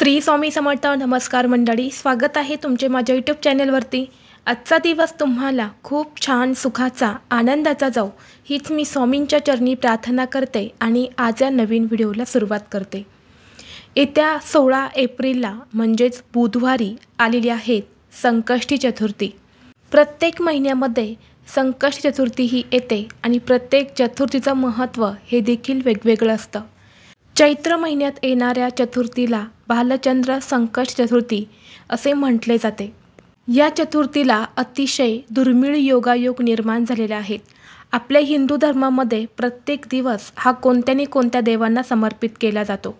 श्री स्वामी समर्थ. नमस्कार मंडळी, स्वागत आहे तुमचे माझ्या यूट्यूब चॅनलवरती. आजचा दिवस तुम्हाला खूप छान सुखाचा आनंदाचा जाऊ हीच मी स्वामींच्या चरणी प्रार्थना करते आणि आज या नवीन व्हिडिओला सुरुवात करते. येत्या 16 एप्रिलला म्हणजेच बुधवारी आलेली आहे संकष्टी चतुर्थी. प्रत्येक महिन्यामध्ये संकष्टी चतुर्थी ही येते आणि प्रत्येक चतुर्थीचं महत्त्व हे देखील वेगवेगळं असतं. चैत्र महिन्यात येणाऱ्या चतुर्थीला भालचंद्र संकष्ट चतुर्थी असे म्हटले जाते. या चतुर्थीला अतिशय दुर्मिळ योगायोग निर्माण झालेले आहेत. आपल्या हिंदू धर्मामध्ये प्रत्येक दिवस हा कोणत्या देवांना समर्पित केला जातो.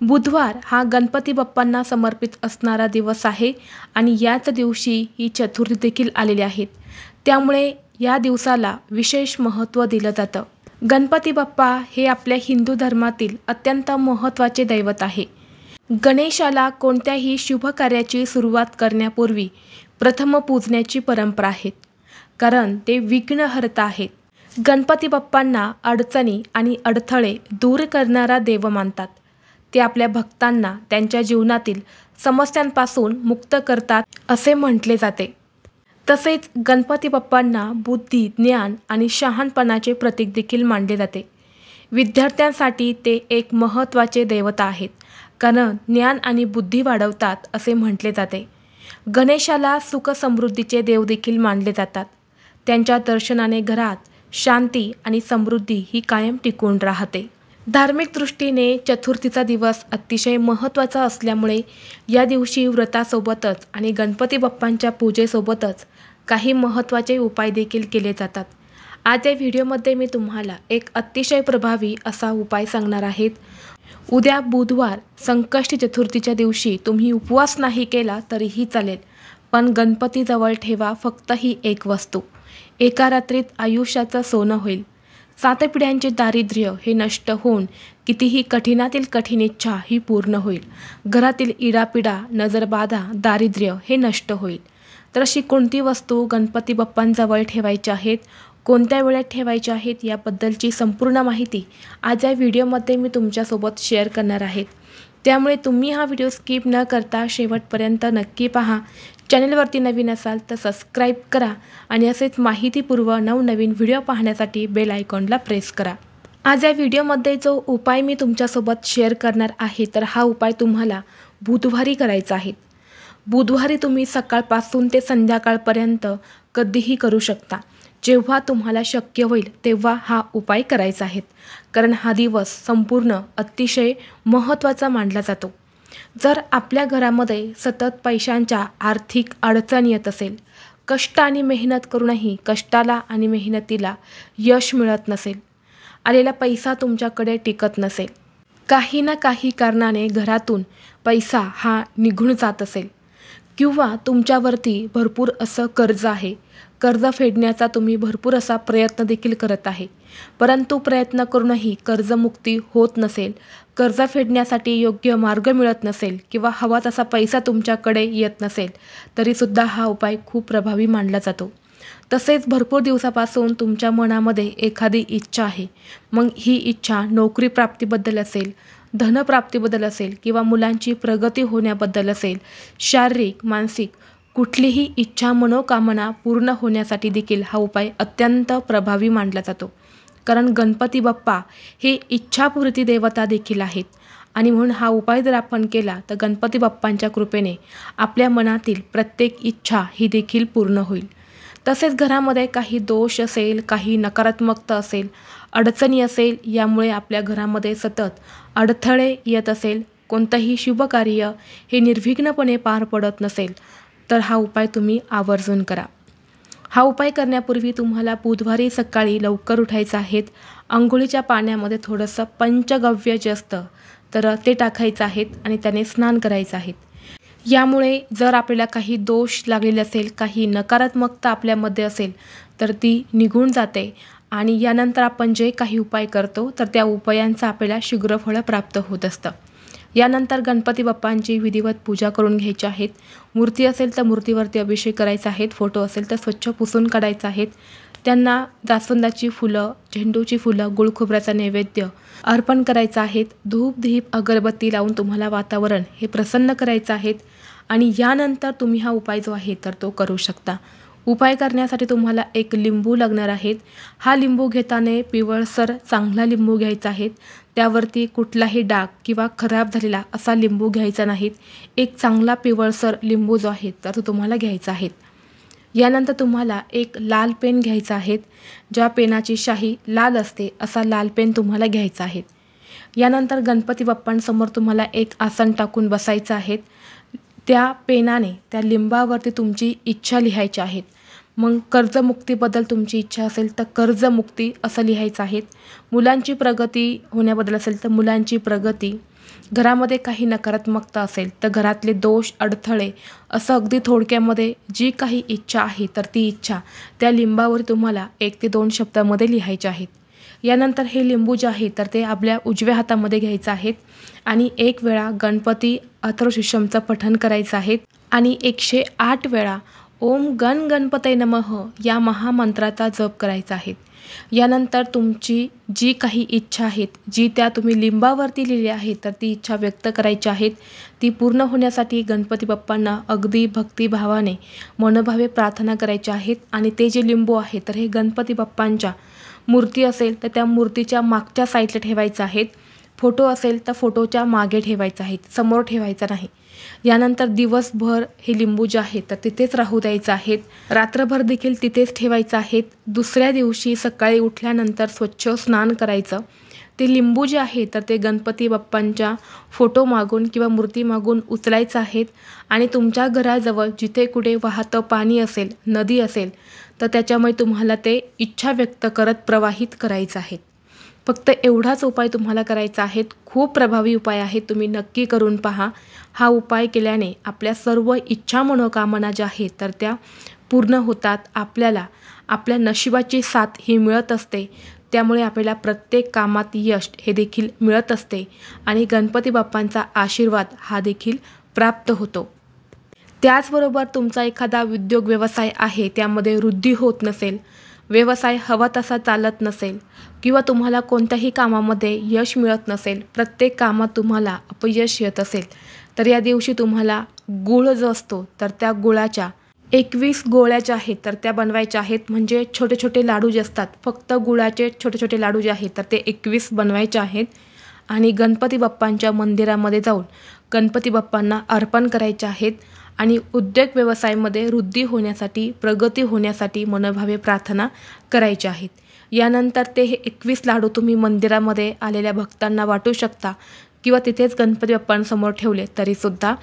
बुधवार हा गणपती बाप्पांना समर्पित असणारा दिवस आहे आणि याच दिवशी ही चतुर्थी देखील आलेली आहेत. त्यामुळे या दिवसाला विशेष महत्त्व दिलं जातं. गणपती बाप्पा हे आपल्या हिंदू धर्मातील अत्यंत महत्त्वाचे दैवत आहे. गणेशाला कोणत्याही शुभ कार्याची सुरुवात करण्यापूर्वी प्रथम पूजण्याची परंपरा आहे, कारण ते विघ्नहर्ता आहेत. गणपती बाप्पांना अडचणी आणि अडथळे दूर करणारा देव मानतात. ते आपल्या भक्तांना त्यांच्या जीवनातील समस्यांपासून मुक्त करतात असे म्हटले जाते. तसेच गणपती बाप्पांना बुद्धी, ज्ञान आणि शहाणपणाचे प्रतीक देखील मानले जाते. विद्यार्थ्यांसाठी ते एक महत्त्वाचे देवता आहेत, कारण ज्ञान आणि बुद्धी वाढवतात असे म्हटले जाते. गणेशाला सुख समृद्धीचे देव देखील मानले जातात. त्यांच्या दर्शनाने घरात शांती आणि समृद्धी ही कायम टिकून राहते. धार्मिक दृष्टीने चतुर्थीचा दिवस अतिशय महत्त्वाचा असल्यामुळे या दिवशी व्रतासोबतच आणि गणपती बाप्पांच्या पूजेसोबतच काही महत्त्वाचे उपाय देखील केले जातात. आज या व्हिडिओमध्ये मी तुम्हाला एक अतिशय प्रभावी असा उपाय सांगणार आहेत. उद्या बुधवार संकष्टी चतुर्थीच्या दिवशी तुम्ही उपवास नाही केला तरीही चालेल, पण गणपतीजवळ ठेवा फक्त ही एक वस्तू. एका रात्रीत आयुष्याचं सोनं होईल. 7 पिढ्यांचे दारिद्र्य हे नष्ट होऊन कितीही कठीणातील कठीण इच्छा ही पूर्ण होईल. घरातील इडापिडा, नजरबाधा, दारिद्र्य हे नष्ट होईल. तर अशी कोणती वस्तू गणपती बाप्पांजवळ ठेवायची आहेत, कोणत्या वेळेत ठेवायच्या आहेत याबद्दलची संपूर्ण माहिती आज या व्हिडिओमध्ये मी तुमच्यासोबत शेअर करणार आहे. त्यामुळे तुम्ही हा व्हिडिओ स्किप न करता शेवटपर्यंत नक्की पहा. चॅनलवरती नवीन असाल तर सबस्क्राईब करा आणि असेच माहितीपूर्व नवनवीन व्हिडिओ पाहण्यासाठी बेल आयकॉनला प्रेस करा. आज या व्हिडिओमध्ये जो उपाय मी तुमच्यासोबत शेअर करणार आहे तर हा उपाय तुम्हाला बुधवारी करायचा आहे. बुधवारी तुम्ही सकाळपासून ते संध्याकाळपर्यंत कधीही करू शकता. जेव्हा तुम्हाला शक्य होईल तेव्हा हा उपाय करायचा आहे, कारण हा दिवस संपूर्ण अतिशय महत्त्वाचा मानला जातो. जर आपल्या घरामध्ये सतत पैशांच्या आर्थिक अडचण येत असेल, कष्ट आणि मेहनत करूनही कष्टाला आणि मेहनतीला यश मिळत नसेल, आलेला पैसा तुमच्याकडे टिकत नसेल, काही ना काही कारणाने घरातून पैसा हा निघून जात असेल, किंवा तुमच्यावरती भरपूर असं कर्ज आहे, कर्ज फेडण्याचा तुम्ही भरपूर असा प्रयत्न देखील करत आहे, परंतु प्रयत्न करूनही कर्जमुक्ती होत नसेल, कर्ज फेडण्यासाठी योग्य मार्ग मिळत नसेल किंवा हवा तसा पैसा तुमच्याकडे येत नसेल, तरीसुद्धा हा उपाय खूप प्रभावी मानला जातो. तसेच भरपूर दिवसापासून तुमच्या मनामध्ये एखादी इच्छा आहे, मग ही इच्छा नोकरी प्राप्तीबद्दल असेल, धनप्राप्तीबद्दल असेल किंवा मुलांची प्रगती होण्याबद्दल असेल, शारीरिक मानसिक कुठलीही इच्छा मनोकामना पूर्ण होण्यासाठी देखील हा उपाय अत्यंत प्रभावी मानला जातो. कारण गणपती बाप्पा हे इच्छापूर्ती देवता देखील आहेत आणि म्हणून हा उपाय जर आपण केला तर गणपती बाप्पांच्या कृपेने आपल्या मनातील प्रत्येक इच्छा ही देखील पूर्ण होईल. तसेच घरामध्ये काही दोष असेल, काही नकारात्मकता असेल, अडचणी असेल, यामुळे आपल्या घरामध्ये सतत अडथळे येत असेल, कोणतंही शुभ कार्य हे निर्विघ्नपणे पार पडत नसेल, तर हा उपाय तुम्ही आवर्जून करा. हा उपाय करण्यापूर्वी तुम्हाला बुधवारी सकाळी लवकर उठायचं आहे. अंघोळीच्या पाण्यामध्ये थोडंसं पंचगव्य जे असतं तर ते टाकायचं आहे आणि त्याने स्नान करायचं आहे. यामुळे जर आपल्याला काही दोष लागलेले असेल, काही नकारात्मकता आपल्यामध्ये असेल तर ती निघून जाते आणि यानंतर आपण जे काही उपाय करतो तर त्या उपायांचं आपल्याला शीघ्रफळ प्राप्त होत असतं. यानंतर गणपती बाप्पांची विधिवत पूजा करून घ्यायची आहेत. मूर्ती असेल तर मूर्तीवरती अभिषेक करायचा आहे, फोटो असेल तर स्वच्छ पुसून काढायचा आहे. त्यांना जास्वंदाची फुलं, झेंडूची फुलं, गुळ खोबऱ्याचा नैवेद्य अर्पण करायचं आहेत। धूप दीप अगरबत्ती लावून तुम्हाला वातावरण हे प्रसन्न करायचं आहेत आणि यानंतर तुम्ही हा उपाय जो आहे तर तो करू शकता। उपाय करण्यासाठी तुम्हाला एक लिंबू लागणार आहेत। हा लिंबू घेताना पिवळसर चांगला लिंबू घ्यायचा आहे। त्यावरती कुठलाही डाग किंवा खराब झालेला असा लिंबू घ्यायचा नाहीत। एक चांगला पिवळसर लिंबू जो आहे तर तो तुम्हाला घ्यायचा आहे। यानंतर तुम्हाला एक लाल पेन घ्यायचा आहे। ज्या पेनाची शाई लाल असते असा लाल पेन तुम्हाला घ्यायचा आहे। यानंतर गणपती बाप्पांसमोर तुम्हाला एक आसन टाकून बसायचं आहे। त्या पेनाने त्या लिंबावरती तुमची इच्छा लिहायची आहे। मग कर्जमुक्तीबद्दल तुमची इच्छा असेल तर कर्जमुक्ती असं लिहायचं आहे। मुलांची प्रगती होण्याबद्दल असेल तर मुलांची प्रगती, घरामध्ये काही नकारात्मकता असेल तर घरातले दोष अडथळे असं अगदी थोडक्यामध्ये जी काही इच्छा आहे तर ती इच्छा त्या लिंबावर तुम्हाला 1 ते 2 शब्दामध्ये लिहायचे आहेत। यानंतर हे लिंबू जे आहे तर ते आपल्या उजव्या हातामध्ये घ्यायचं आहे आणि 1 वेळा गणपती अथर्वशीर्षमचं पठण करायचं आहे आणि 108 वेळा ओम गण गणपतये नमः या महामंत्राचा जप करायचा आहे। यानंतर तुमची जी काही इच्छा आहेत, जी त्या तुम्ही लिंबावरती लिहिली आहे तर ती इच्छा व्यक्त करायची आहेत। ती पूर्ण होण्यासाठी गणपती बाप्पांना अगदी भक्तिभावाने मनोभावे प्रार्थना करायची आहेत आणि ते जे लिंबू आहे तर हे गणपती बाप्पांच्या मूर्ती असेल तर त्या मूर्तीच्या मागच्या साईडला ठेवायचं आहे। फोटो असेल तर फोटोच्या मागे ठेवायचा आहे, समोर ठेवायचा नाही। यानंतर दिवसभर हे लिंबू जे आहे तर तिथेच राहू द्यायचं आहे। रात्रभर देखील तिथेच ठेवायचं आहे। दुसऱ्या दिवशी सकाळी उठल्यानंतर स्वच्छ स्नान करायचं। ते लिंबू जे आहे तर ते गणपती बाप्पांच्या फोटो मागून किंवा मूर्ती मागून उचलायचं आहे आणि तुमच्या घराजवळ जिथे कुठे वाहतं पाणी असेल, नदी असेल तर त्याच्यामुळे तुम्हाला ते इच्छा व्यक्त करत प्रवाहित करायचं आहे। फक्त एवढाच उपाय तुम्हाला करायचा आहे। खूप प्रभावी उपाय आहे, तुम्ही नक्की करून पहा। हा उपाय केल्याने आपल्या सर्व इच्छा मनोकामना ज्या आहेत तर त्या पूर्ण होतात। आपल्याला आपल्या नशिबाची साथ ही मिळत असते, त्यामुळे आपल्याला प्रत्येक कामात यश हे देखील मिळत असते आणि गणपती बाप्पांचा आशीर्वाद हा देखील प्राप्त होतो। त्याचबरोबर तुमचा एखादा उद्योग व्यवसाय आहे त्यामध्ये वृद्धी होत नसेल, व्यवसाय हवा तसा चालत नसेल किंवा तुम्हाला कोणत्याही कामामध्ये यश मिळत नसेल, प्रत्येक कामात तुम्हाला अपयश येत असेल तर या दिवशी तुम्हाला गुळ जो असतो तर त्या गुळाच्या 21 गोळ्या ज्या आहेत तर त्या बनवायच्या आहेत। म्हणजे छोटे छोटे लाडू जे असतात, फक्त गुळाचे छोटे छोटे लाडू जे आहेत तर ते 21 बनवायचे आहेत आणि गणपती बाप्पांच्या मंदिरामध्ये जाऊन गणपती बाप्पांना अर्पण करायचे आहेत आणि उद्योग व्यवसायामध्ये वृद्धी होण्यासाठी, प्रगती होण्यासाठी मनोभावे प्रार्थना करायची आहेत। यानंतर ते हे 21 लाडू तुम्ही मंदिरामध्ये आलेल्या भक्तांना वाटू शकता किंवा तिथेच गणपती बाप्पांसमोर ठेवले तरीसुद्धा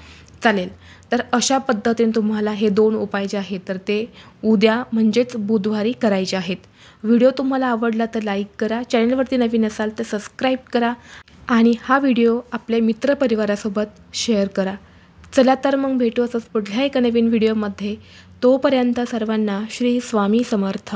चालेल। तर अशा पद्धतीने तुम्हाला हे 2 उपाय जे आहेत तर ते उद्या म्हणजेच बुधवारी करायचे आहेत। व्हिडिओ तुम्हाला आवडला तर लाईक करा, चॅनलवरती नवीन असाल तर सबस्क्राईब करा आणि हा व्हिडिओ आपल्या मित्रपरिवारासोबत शेअर करा। चला तर मग भेटू असंच पुढल्या एका नवीन व्हिडिओमध्ये। तोपर्यंत सर्वांना श्री स्वामी समर्थ।